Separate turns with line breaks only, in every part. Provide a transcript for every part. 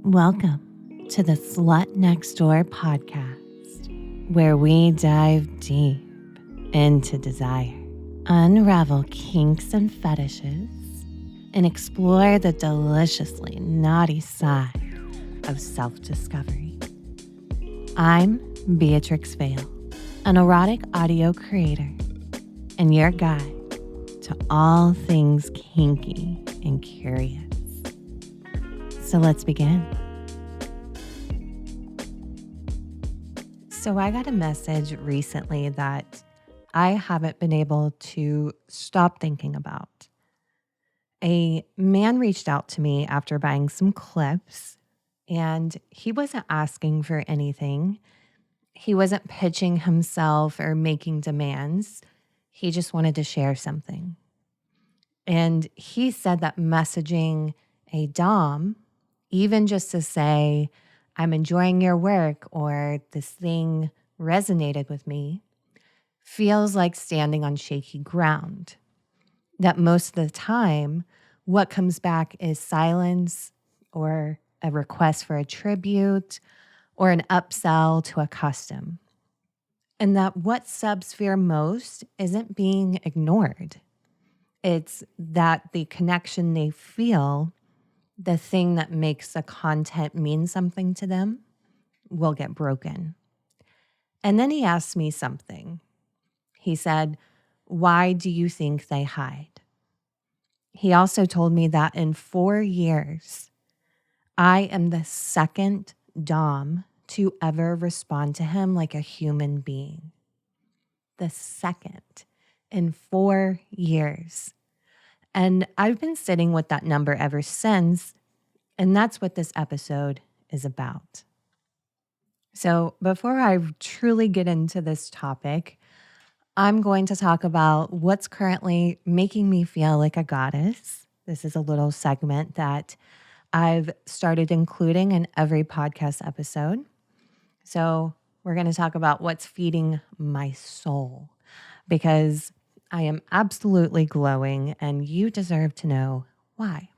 Welcome to the Slut Next Door podcast, where we dive deep into desire, unravel kinks and fetishes, and explore the deliciously naughty side of self-discovery. I'm Beatrix Vale, an erotic audio creator, and your guide to all things kinky and curious. So let's begin. So I got a message recently that I haven't been able to stop thinking about. A man reached out to me after buying some clips, and he wasn't asking for anything. He wasn't pitching himself or making demands. He just wanted to share something. And he said that messaging a dom, even just to say, I'm enjoying your work or this thing resonated with me, feels like standing on shaky ground. That most of the time, what comes back is silence or a request for a tribute or an upsell to a custom. And that what subs fear most isn't being ignored. It's that the connection they feel, the thing that makes the content mean something to them, will get broken. And then he asked me something. He said, why do you think they hide? He also told me that in 4 years, I am the second dom to ever respond to him like a human being. The second in 4 years. And I've been sitting with that number ever since, and that's what this episode is about. So before I truly get into this topic, I'm going to talk about what's currently making me feel like a goddess. This is a little segment that I've started including in every podcast episode. So we're going to talk about what's feeding my soul, because I am absolutely glowing and you deserve to know why.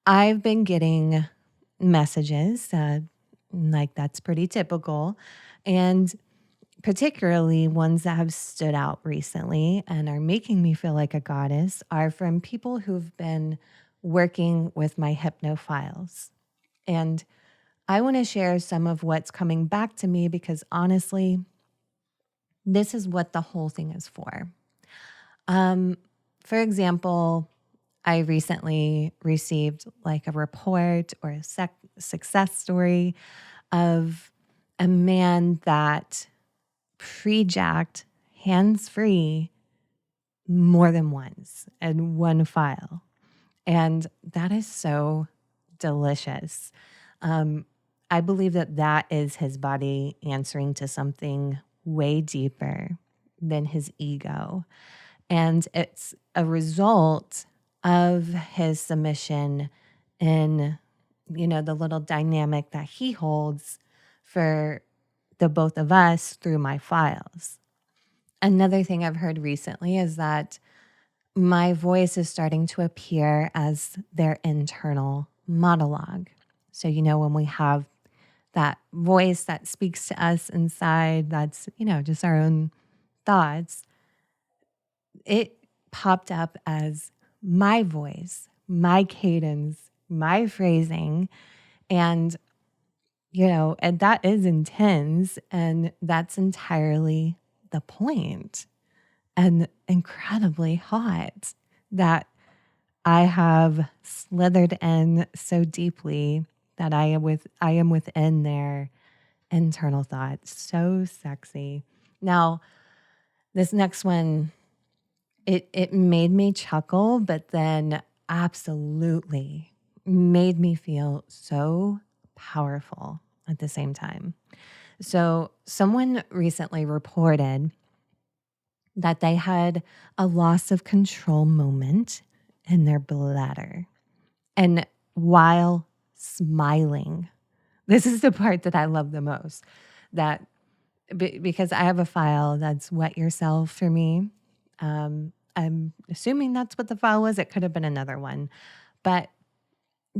I've been getting messages, like that's pretty typical, and particularly ones that have stood out recently and are making me feel like a goddess are from people who've been working with my hypnophiles. And I want to share some of what's coming back to me because honestly, this is what the whole thing is for. For example, I recently received like a report or a success story of a man that pre-jacked hands-free more than once in one file. And that is so delicious. I believe that that is his body answering to something way deeper than his ego. And it's a result of his submission in, the little dynamic that he holds for the both of us through my files. Another thing I've heard recently is that my voice is starting to appear as their internal monologue. So, when we have that voice that speaks to us inside, that's, just our own thoughts, it popped up as my voice, my cadence, my phrasing, and and that is intense, and that's entirely the point, and incredibly hot that I have slithered in so deeply that I am within their internal thoughts. So sexy. Now, this next one, it made me chuckle, but then absolutely made me feel so powerful at the same time. So someone recently reported that they had a loss of control moment in their bladder. And while smiling, this is the part that I love the most, that because I have a file that's wet yourself for me. I'm assuming that's what the file was. It could have been another one. But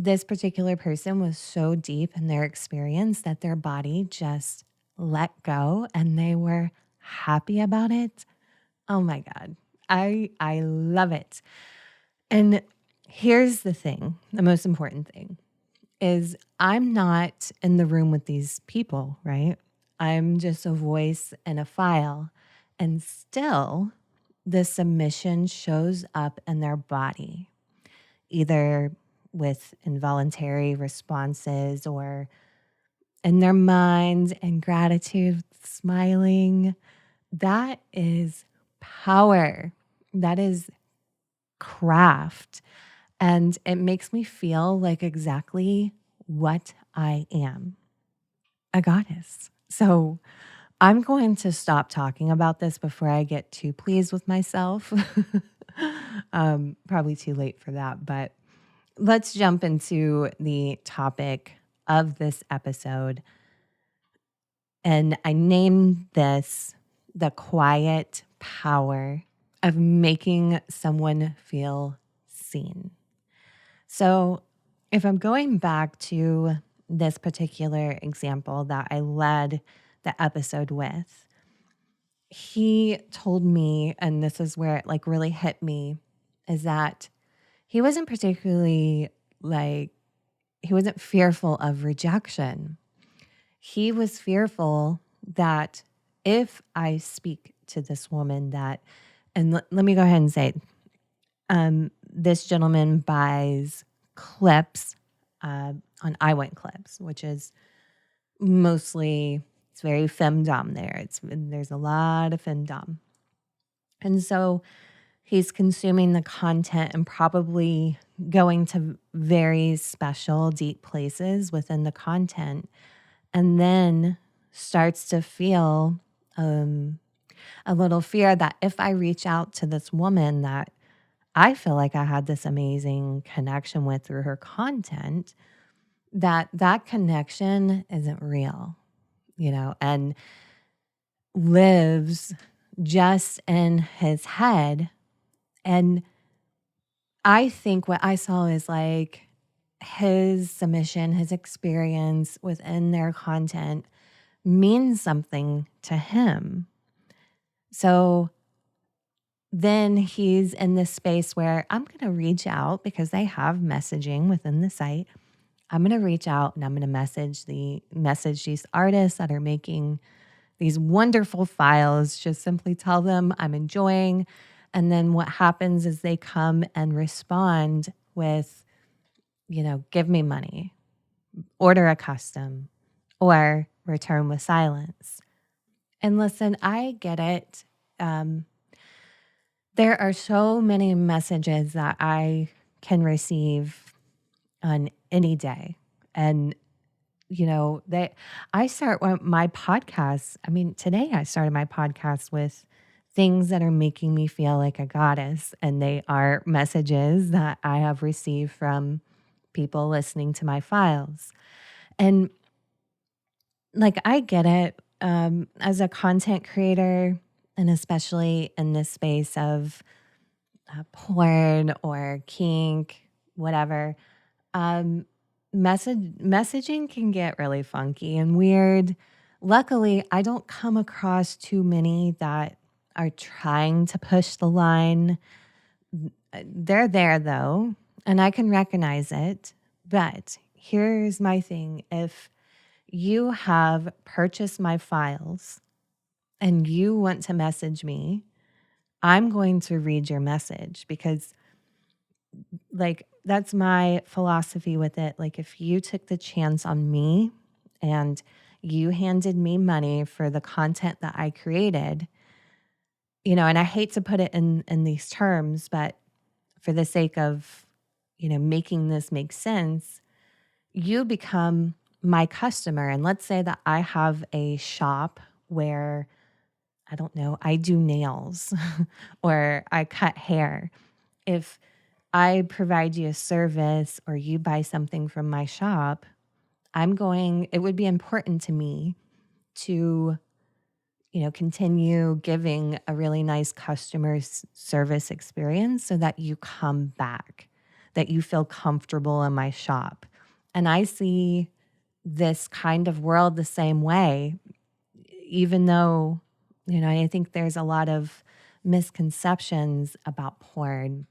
this particular person was so deep in their experience that their body just let go and they were happy about it. Oh my God. I love it. And here's the thing, the most important thing is I'm not in the room with these people, right? I'm just a voice and a file. And still, the submission shows up in their body, either with involuntary responses or in their minds and gratitude, smiling. That is power. That is craft. And it makes me feel like exactly what I am, a goddess. So I'm going to stop talking about this before I get too pleased with myself. Probably too late for that, but let's jump into the topic of this episode. And I named this the quiet power of making someone feel seen. So, if I'm going back to this particular example that I led the episode with, he told me, and this is where it like really hit me, is that he wasn't particularly like, he wasn't fearful of rejection. He was fearful that if I speak to this woman that, and let me go ahead and say, this gentleman buys clips on I Want Clips, which is mostly, it's very femdom there. There's a lot of femdom. And so he's consuming the content and probably going to very special, deep places within the content, and then starts to feel a little fear that if I reach out to this woman that I feel like I had this amazing connection with through her content, that connection isn't real, and lives just in his head. And I think what I saw is like his submission, his experience within their content means something to him. So then he's in this space where I'm going to reach out because they have messaging within the site. I'm going to reach out and I'm going to message these artists that are making these wonderful files. Just simply tell them I'm enjoying. And then what happens is they come and respond with, give me money, order a custom, or return with silence. And listen, I get it. There are so many messages that I can receive on any day. And, I start my podcast. I mean, today I started my podcast with things that are making me feel like a goddess. And they are messages that I have received from people listening to my files. And like, I get it as a content creator, and especially in this space of porn or kink, whatever. Messaging can get really funky and weird. Luckily, I don't come across too many that are trying to push the line. They're there though, and I can recognize it. But here's my thing. If you have purchased my files and you want to message me, I'm going to read your message because like that's my philosophy with it. Like if you took the chance on me and you handed me money for the content that I created, and I hate to put it in these terms, but for the sake of, making this make sense, you become my customer. And let's say that I have a shop where, I don't know, I do nails or I cut hair. If I provide you a service or you buy something from my shop, it would be important to me to, continue giving a really nice customer service experience so that you come back. that you feel comfortable in my shop. And I see this kind of world the same way, even though, I think there's a lot of misconceptions about porn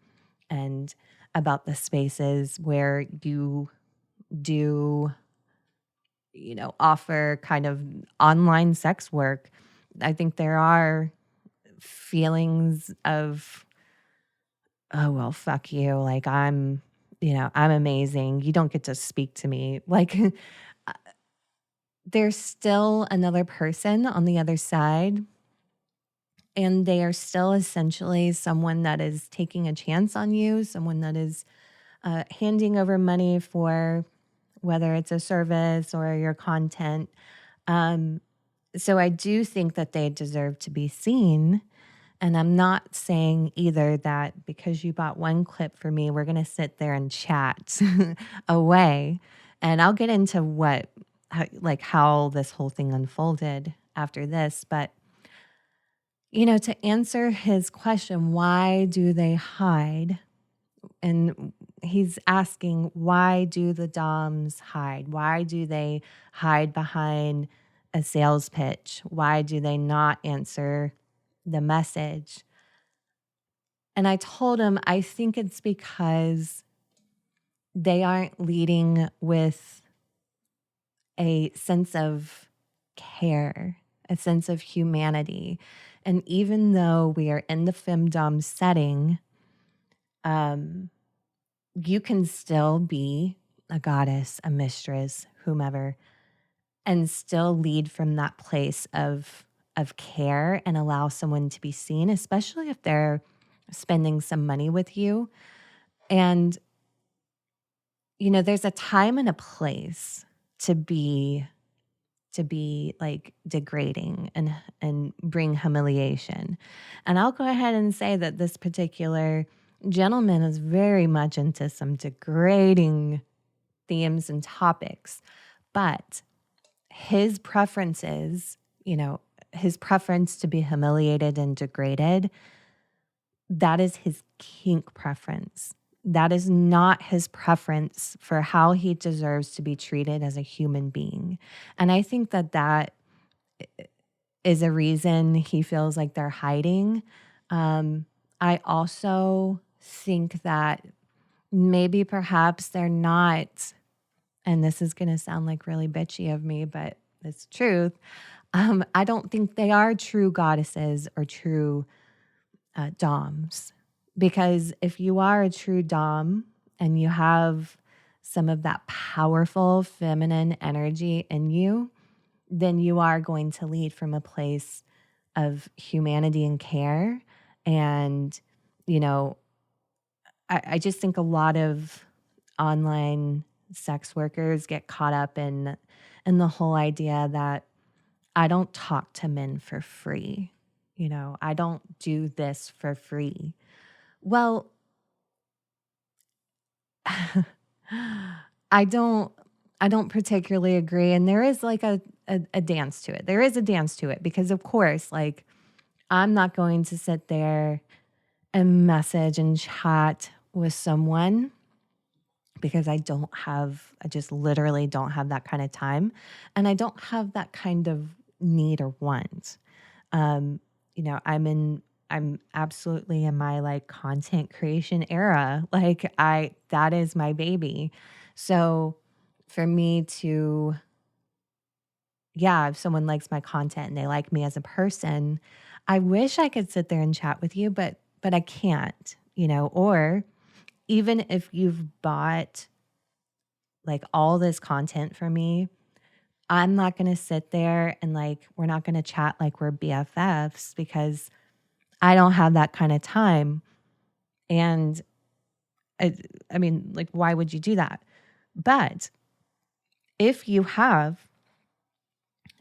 and about the spaces where you do, offer kind of online sex work. I think there are feelings of, oh, well, fuck you. Like I'm amazing. You don't get to speak to me. Like there's still another person on the other side, and they are still essentially someone that is taking a chance on you, someone that is handing over money for whether it's a service or your content. Um, so I do think that they deserve to be seen. And I'm not saying either that because you bought one clip for me, we're going to sit there and chat away. And I'll get into how this whole thing unfolded after this. But, to answer his question, why do they hide? And he's asking, why do the DOMs hide? Why do they hide behind a sales pitch? Why do they not answer the message? And I told him, I think it's because they aren't leading with a sense of care, a sense of humanity. And even though we are in the femdom setting, you can still be a goddess, a mistress, whomever, and still lead from that place of care and allow someone to be seen, especially if they're spending some money with you. And, there's a time and a place to be like degrading and bring humiliation. And I'll go ahead and say that this particular gentleman is very much into some degrading themes and topics, but his preferences, his preference to be humiliated and degraded, that is his kink preference. That is not his preference for how he deserves to be treated as a human being. And I think that is a reason he feels like they're hiding. I also think that maybe perhaps they're not, and this is going to sound like really bitchy of me, but it's truth. I don't think they are true goddesses or true doms. Because if you are a true dom and you have some of that powerful feminine energy in you, then you are going to lead from a place of humanity and care. And, I just think a lot of online sex workers get caught up in the whole idea that I don't talk to men for free. I don't do this for free. Well, I don't particularly agree. And there is like a dance to it. There is a dance to it because of course, like I'm not going to sit there and message and chat with someone because I just literally don't have that kind of time. And I don't have that kind of need or want. I'm absolutely in my like content creation era. Like that is my baby. So for me to, if someone likes my content and they like me as a person, I wish I could sit there and chat with you, but I can't, or even if you've bought like all this content from me, I'm not going to sit there and like, we're not going to chat like we're BFFs because I don't have that kind of time. And I mean, like, why would you do that? But if you have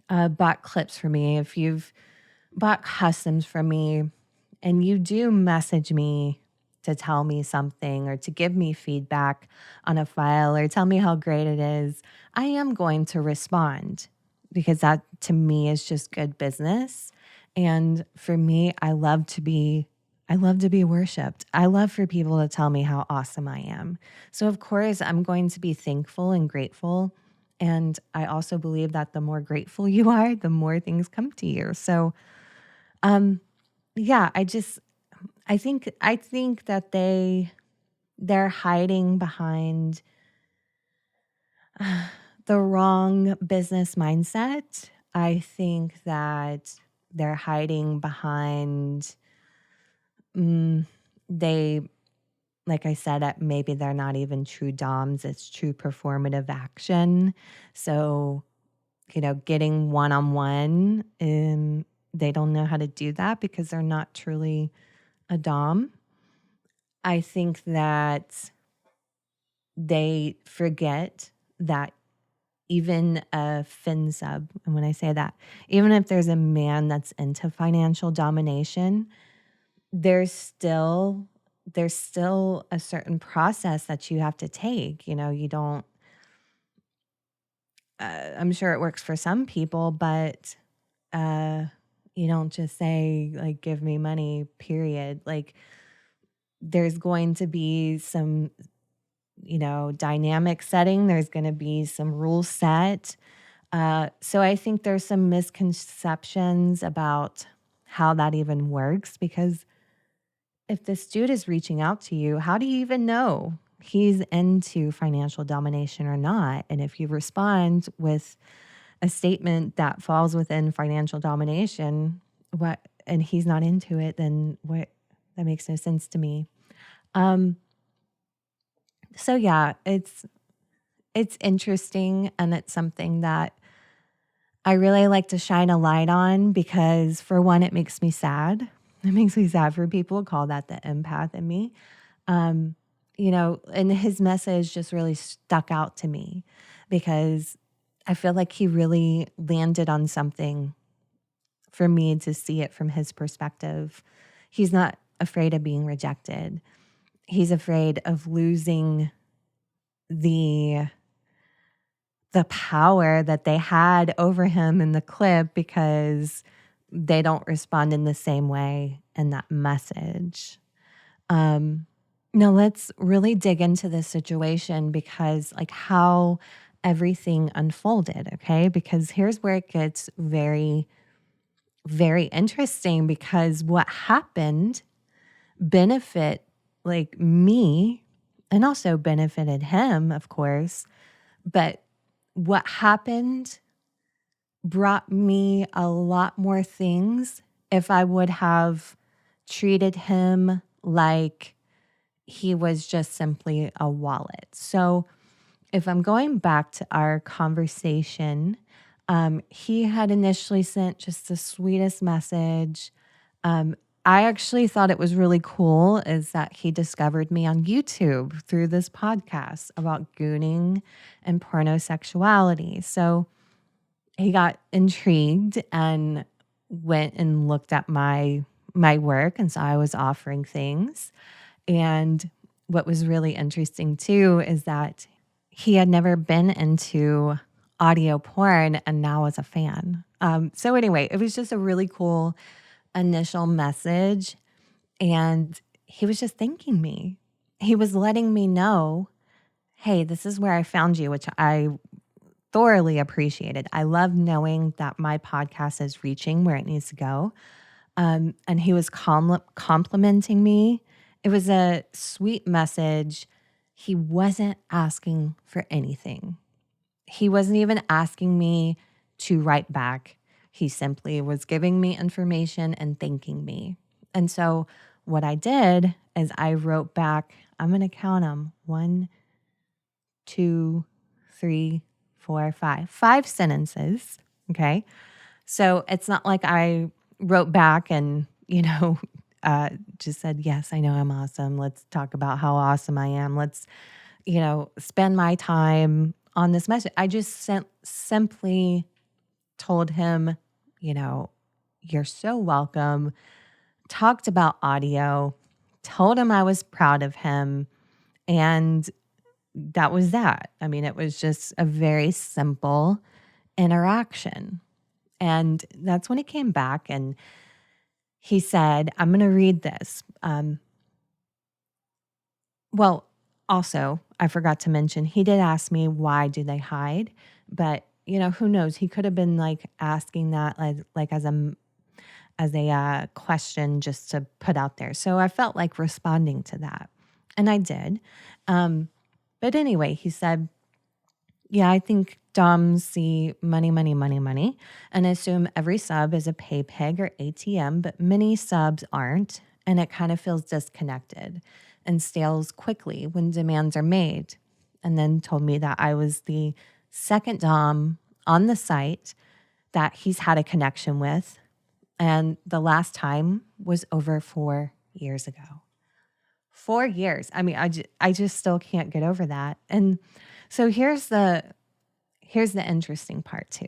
bought clips from me, if you've bought customs from me, and you do message me to tell me something or to give me feedback on a file or tell me how great it is, I am going to respond because that to me is just good business. And for me, I love to be I love to be worshiped. I love for people to tell me how awesome I am. So, of course, I'm going to be thankful and grateful. And I also believe that the more grateful you are, the more things come to you. So, um, yeah, I think that they're hiding behind the wrong business mindset. I think that they're hiding behind they like I said, maybe they're not even true DOMs, it's true performative action. So, getting one-on-one, they don't know how to do that because they're not truly a DOM. I think that they forget that even a fin sub, and when I say that, even if there's a man that's into financial domination, there's still a certain process that you have to take. You don't I'm sure it works for some people, but uh you don't just say like give me money, period. Like there's going to be some, dynamic setting, there's going to be some rules set. So I think there's some misconceptions about how that even works because if this dude is reaching out to you, how do you even know he's into financial domination or not? And if you respond with a statement that falls within financial domination, and he's not into it, then what? That makes no sense to me. Um, so yeah, it's interesting and it's something that I really like to shine a light on because for one, it makes me sad. It makes me sad for people. Call that the empath in me. And his message just really stuck out to me because I feel like he really landed on something for me to see it from his perspective. He's not afraid of being rejected. He's afraid of losing the power that they had over him in the clip because they don't respond in the same way in that message. Now let's really dig into this situation because like how everything unfolded, okay? Because here's where it gets very, very interesting because what happened benefit like me and also benefited him, of course. But what happened brought me a lot more things if I would have treated him like he was just simply a wallet. So if I'm going back to our conversation, he had initially sent just the sweetest message. I actually thought it was really cool is that he discovered me on YouTube through this podcast about gooning and pornosexuality. So he got intrigued and went and looked at my work, and so I was offering things. And what was really interesting too is that he had never been into audio porn and now is a fan. So anyway, it was just a really cool initial message. And he was just thanking me. He was letting me know, hey, this is where I found you, which I thoroughly appreciated. I love knowing that my podcast is reaching where it needs to go. And he was complimenting me. It was a sweet message. He wasn't asking for anything. He wasn't even asking me to write back. He simply was giving me information and thanking me. And so what I did is I wrote back, I'm going to count them 1, 2, 3, 4, 5. 5 sentences. Okay. So it's not like I wrote back and, just said, yes, I know I'm awesome. Let's talk about how awesome I am. Let's, spend my time on this message. I just simply told him, you're so welcome. Talked about audio, told him I was proud of him. And that was that. I mean, it was just a very simple interaction. And that's when he came back and he said, I'm going to read this. Well, also, I forgot to mention, he did ask me, why do they hide? But, who knows? He could have been like asking that like as a question just to put out there. So I felt like responding to that. And I did. But anyway, he said, yeah, I think Doms see money, money, money, money, and assume every sub is a pay pig or ATM, but many subs aren't. And it kind of feels disconnected and stales quickly when demands are made. And then told me that I was the second Dom on the site that he's had a connection with. And the last time was over 4 years ago. 4 years. I mean, I just still can't get over that. And so here's the interesting part too.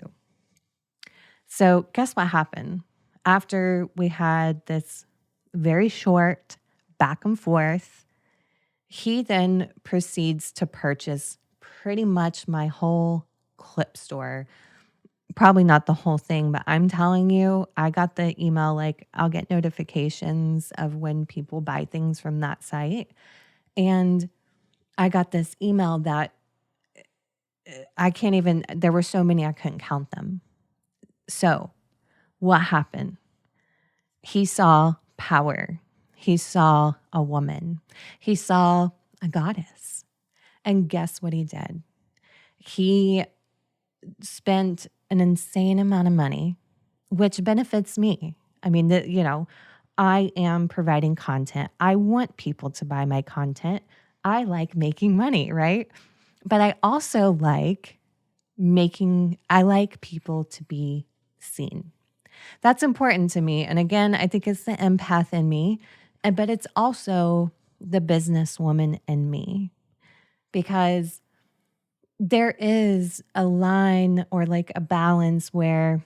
So guess what happened? After we had this very short back and forth, he then proceeds to purchase pretty much my whole clip store. Probably not the whole thing, but I'm telling you, I got the email, like I'll get notifications of when people buy things from that site. And I got this email that I can't even, there were so many I couldn't count them. So what happened? He saw power. He saw a woman. He saw a goddess. And guess what he did? He spent an insane amount of money, which benefits me. I mean, I am providing content. I want people to buy my content. I like making money, right? But I also like people to be seen. That's important to me. And again, I think it's the empath in me, but it's also the businesswoman in me, because there is a line or like a balance where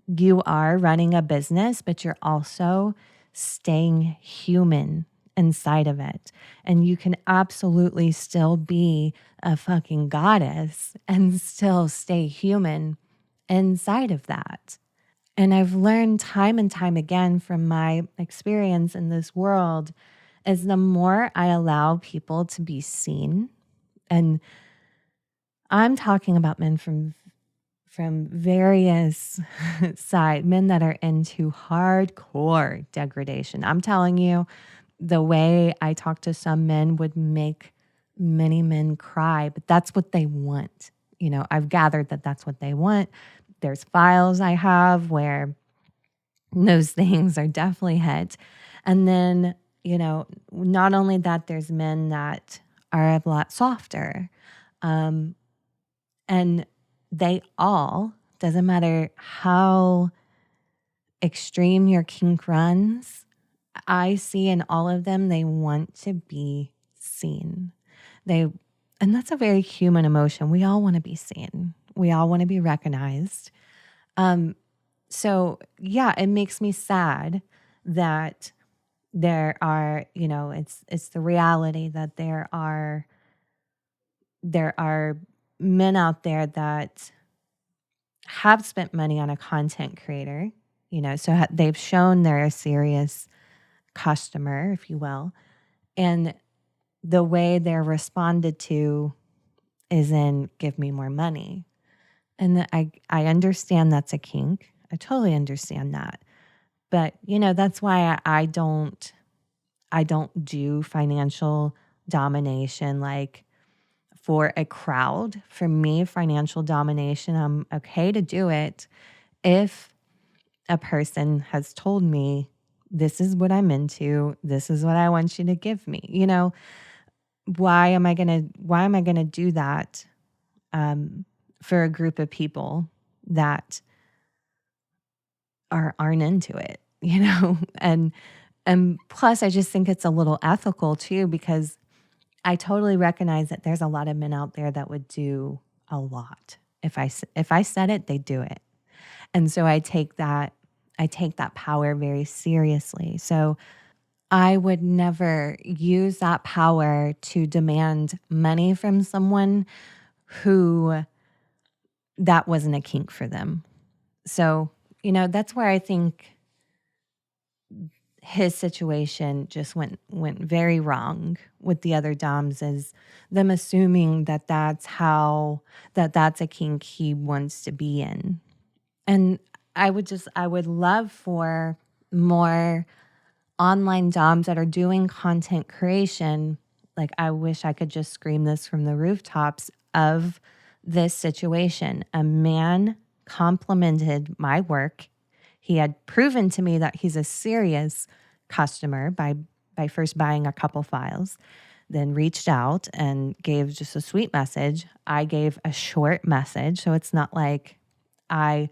you are running a business, but you're also staying human inside of it. And you can absolutely still be a fucking goddess and still stay human inside of that. And I've learned time and time again from my experience in this world is the more I allow people to be seen, and I'm talking about men from various side, men that are into hardcore degradation. I'm telling you, the way I talk to some men would make many men cry, but that's what they want. I've gathered that that's what they want. There's files I have where those things are definitely hit. And then, not only that, there's men that are a lot softer. And they all, doesn't matter how extreme your kink runs, I see in all of them, they want to be seen. And that's a very human emotion. We all want to be seen. We all want to be recognized. So yeah, it makes me sad that there are, it's the reality that there are men out there that have spent money on a content creator, so they've shown they're a serious customer, if you will, and the way they're responded to is in give me more money. And I understand that's a kink. I totally understand that. But, that's why I don't do financial domination like for a crowd. For me, financial domination, I'm okay to do it if a person has told me, this is what I'm into, this is what I want you to give me. Why am I gonna do that for a group of people that aren't into it, and plus I just think it's a little ethical too, because I totally recognize that there's a lot of men out there that would do a lot. If I said it, they do it. And so I take that power very seriously. So I would never use that power to demand money from someone who that wasn't a kink for them. So, that's where I think his situation just went very wrong with the other doms, is them assuming that that's a kink he wants to be in. And I would love for more online doms that are doing content creation. Like, I wish I could just scream this from the rooftops of this situation. A man complimented my work. He had proven to me that he's a serious customer by first buying a couple files, then reached out and gave just a sweet message. I gave a short message, so it's not like I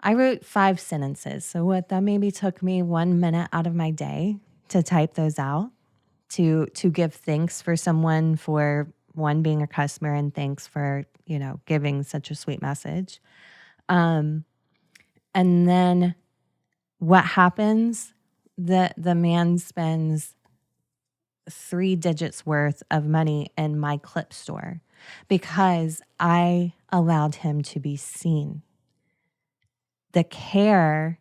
wrote 5 sentences. So what that maybe took me 1 minute out of my day to type those out, to give thanks for someone for one being a customer, and thanks for, giving such a sweet message. And then what happens? The man spends 3 digits worth of money in my clip store because I allowed him to be seen. The care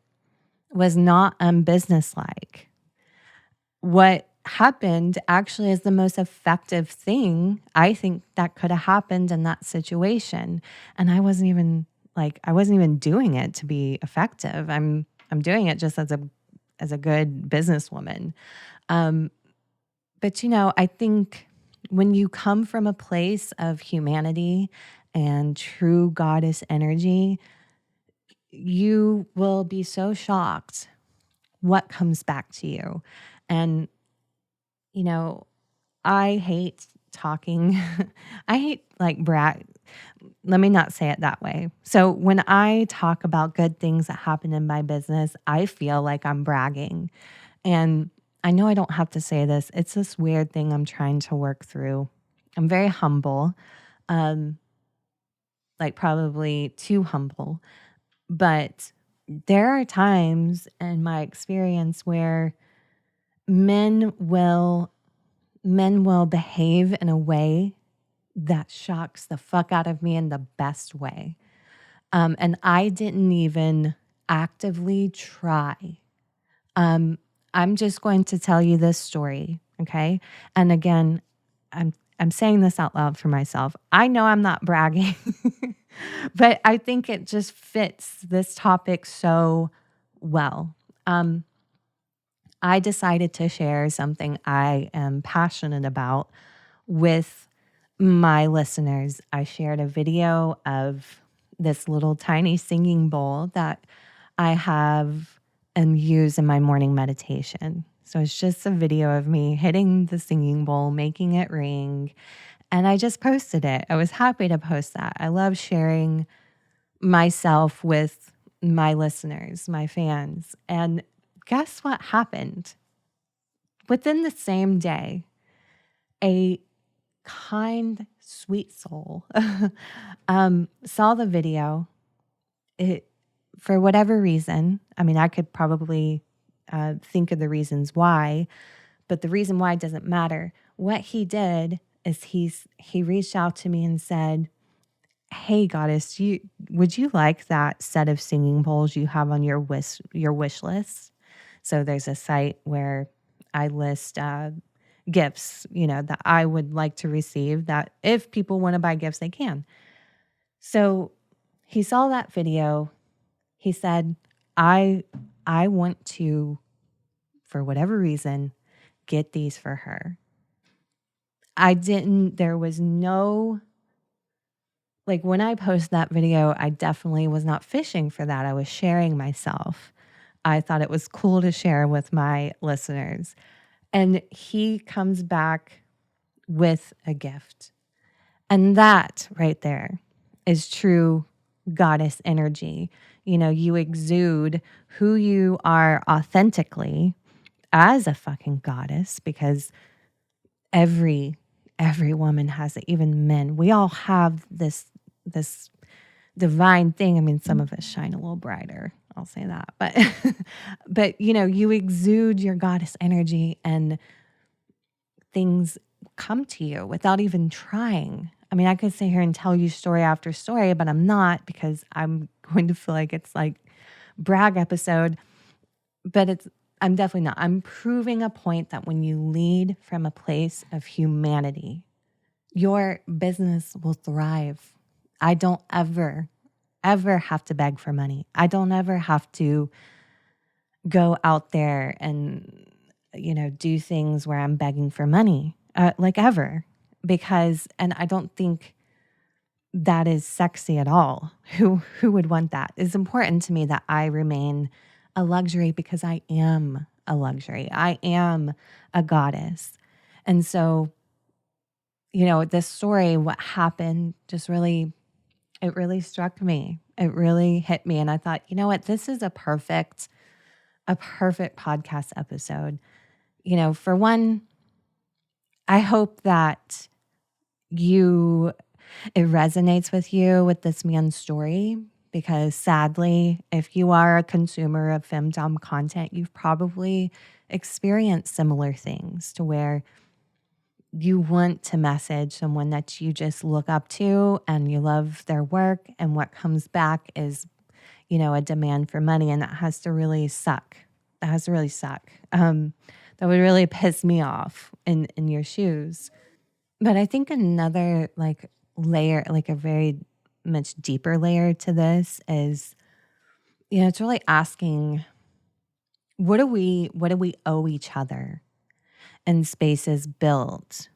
was not unbusinesslike. What happened actually is the most effective thing I think that could have happened in that situation. And I wasn't even doing it to be effective. I'm doing it just as a good businesswoman. But I think when you come from a place of humanity and true goddess energy, you will be so shocked what comes back to you. And, I hate talking. I hate brag. Let me not say it that way. So when I talk about good things that happen in my business, I feel like I'm bragging. And I know I don't have to say this. It's this weird thing I'm trying to work through. I'm very humble, probably too humble. But there are times in my experience where men will behave in a way that shocks the fuck out of me in the best way. And I didn't even actively try. I'm just going to tell you this story, okay? And again, I'm saying this out loud for myself. I know I'm not bragging, but I think it just fits this topic so well. I decided to share something I am passionate about with my listeners. I shared a video of this little tiny singing bowl that I have and use in my morning meditation. So it's just a video of me hitting the singing bowl, making it ring, and I just posted it. I was happy to post that. I love sharing myself with my listeners, my fans. And guess what happened? Within the same day, a kind, sweet soul saw the video. For whatever reason, I mean, I could probably think of the reasons why, but the reason why doesn't matter. What he did is he reached out to me and said, "Hey, goddess, would you like that set of singing bowls you have on your wish list?" So there's a site where I list gifts, that I would like to receive, that if people want to buy gifts, they can. So he saw that video. He said, I want to, for whatever reason, get these for her. There was no, when I posted that video, I definitely was not fishing for that. I was sharing myself. I thought it was cool to share with my listeners. And he comes back with a gift. And that right there is true goddess energy. You exude who you are authentically as a fucking goddess, because every woman has it, even men. We all have this divine thing. I mean, some of us shine a little brighter. I'll say that. But you exude your goddess energy and things come to you without even trying. I mean, I could sit here and tell you story after story, but I'm not, because I'm going to feel like it's like brag episode. But I'm definitely not. I'm proving a point that when you lead from a place of humanity, your business will thrive. I don't ever have to beg for money. I don't ever have to go out there and, do things where I'm begging for money, like ever. And I don't think that is sexy at all. Who would want that? It's important to me that I remain a luxury because I am a luxury. I am a goddess. And so, this story, what happened it really struck me. It really hit me. And I thought, you know what? This is a perfect podcast episode. For one, I hope that it resonates with you with this man's story, because sadly, if you are a consumer of femdom content, you've probably experienced similar things to where you want to message someone that you just look up to and you love their work, and what comes back is, a demand for money, and that has to really suck. That has to really suck. That would really piss me off in your shoes. But I think another layer, a very much deeper layer to this is, it's really asking, what do we owe each other in spaces built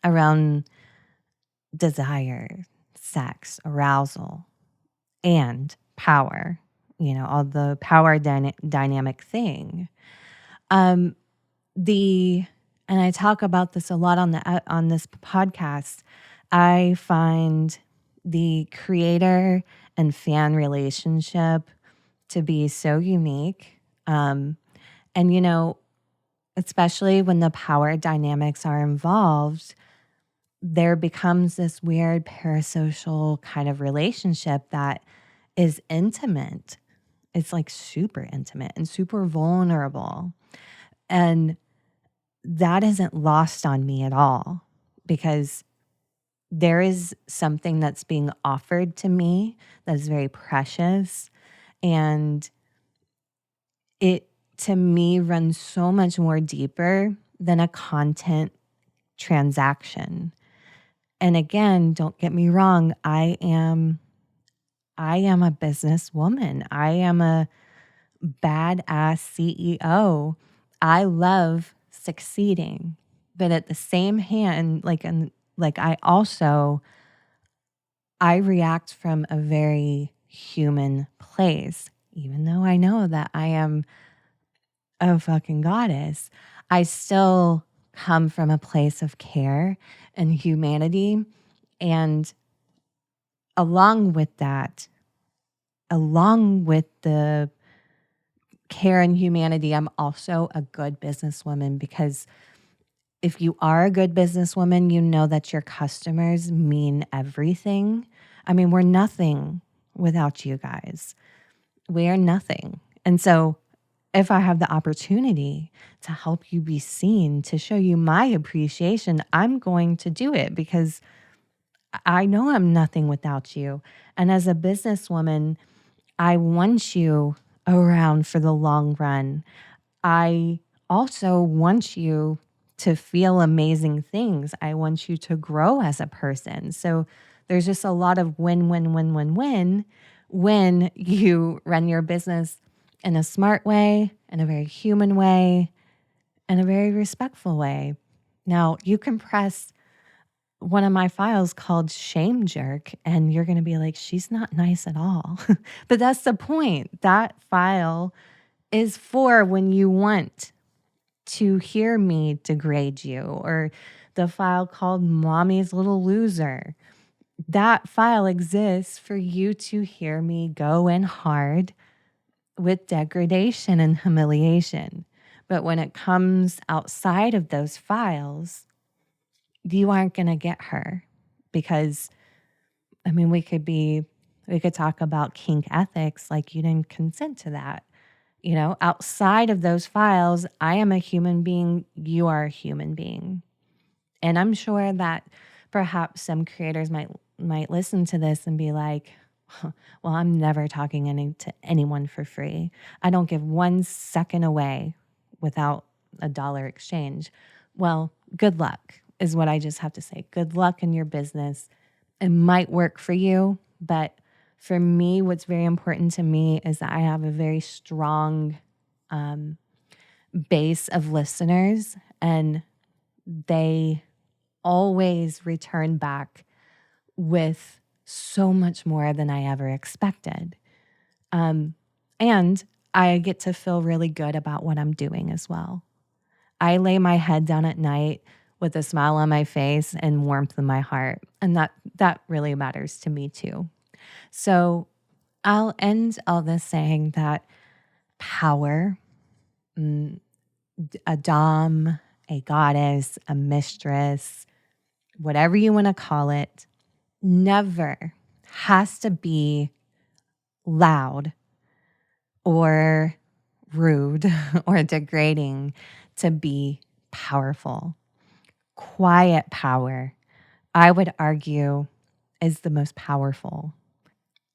around desire, sex, arousal, and power, all the power dynamic thing. And I talk about this a lot on this podcast. I find the creator and fan relationship to be so unique. And, especially when the power dynamics are involved, there becomes this weird parasocial kind of relationship that is intimate. It's super intimate and super vulnerable. And that isn't lost on me at all, because there is something that's being offered to me that is very precious. And it, to me, runs so much more deeper than a content transaction. And again, don't get me wrong, I am a businesswoman. I am a badass CEO. I love succeeding. But at the same hand, I react from a very human place. Even though I know that I am a fucking goddess, I still come from a place of care and humanity. And along with that, along with the care and humanity, I'm also a good businesswoman, because if you are a good businesswoman, you know that your customers mean everything. I mean, we're nothing without you guys. We are nothing. And so if I have the opportunity to help you be seen, to show you my appreciation, I'm going to do it, because I know I'm nothing without you. And as a businesswoman, I want you around for the long run. I also want you to feel amazing things. I want you to grow as a person. So there's just a lot of win, win, win, win, win when you run your business in a smart way, in a very human way, in a very respectful way. Now, you can press one of my files called Shame Jerk, and you're going to be like, she's not nice at all. But that's the point. That file is for when you want to hear me degrade you, or the file called Mommy's Little Loser. That file exists for you to hear me go in hard with degradation and humiliation. But when it comes outside of those files, you aren't going to get her, because, I mean, we could talk about kink ethics, like you didn't consent to that. Outside of those files, I am a human being. You are a human being. And I'm sure that perhaps some creators might listen to this and be like, well, I'm never talking to anyone for free. I don't give 1 second away without a dollar exchange. Well, good luck is what I just have to say. Good luck in your business. It might work for you, but for me, what's very important to me is that I have a very strong base of listeners, and they always return back with so much more than I ever expected. And I get to feel really good about what I'm doing as well. I lay my head down at night with a smile on my face and warmth in my heart. And that really matters to me too. So I'll end all this saying that power, a dom, a goddess, a mistress, whatever you want to call it, never has to be loud or rude or degrading to be powerful. Quiet power, I would argue, is the most powerful.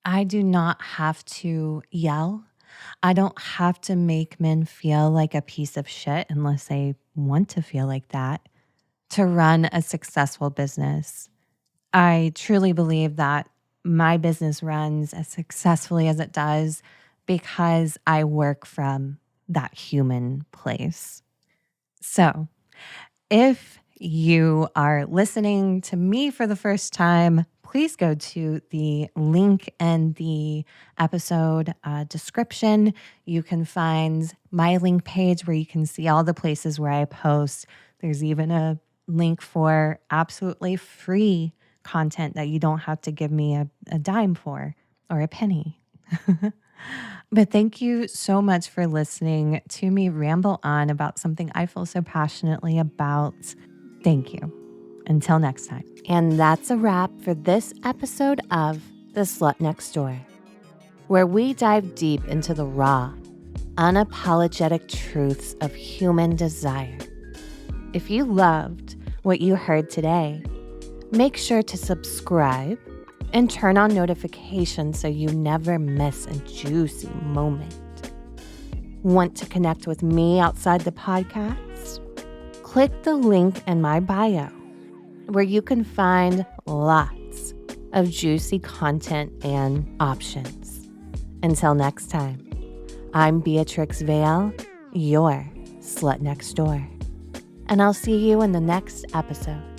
I do not have to yell. I don't have to make men feel like a piece of shit unless they want to feel like that to run a successful business. I truly believe that my business runs as successfully as it does because I work from that human place. So if you are listening to me for the first time, please go to the link in the episode description. You can find my link page where you can see all the places where I post. There's even a link for absolutely free content that you don't have to give me a dime for or a penny. But thank you so much for listening to me ramble on about something I feel so passionately about. Thank you. Until next time. And that's a wrap for this episode of The Slut Next Door, where we dive deep into the raw, unapologetic truths of human desire. If you loved what you heard today, make sure to subscribe and turn on notifications so you never miss a juicy moment. Want to connect with me outside the podcast? Click the link in my bio where you can find lots of juicy content and options. Until next time, I'm Beatrix Vale, your Slut Next Door. And I'll see you in the next episode.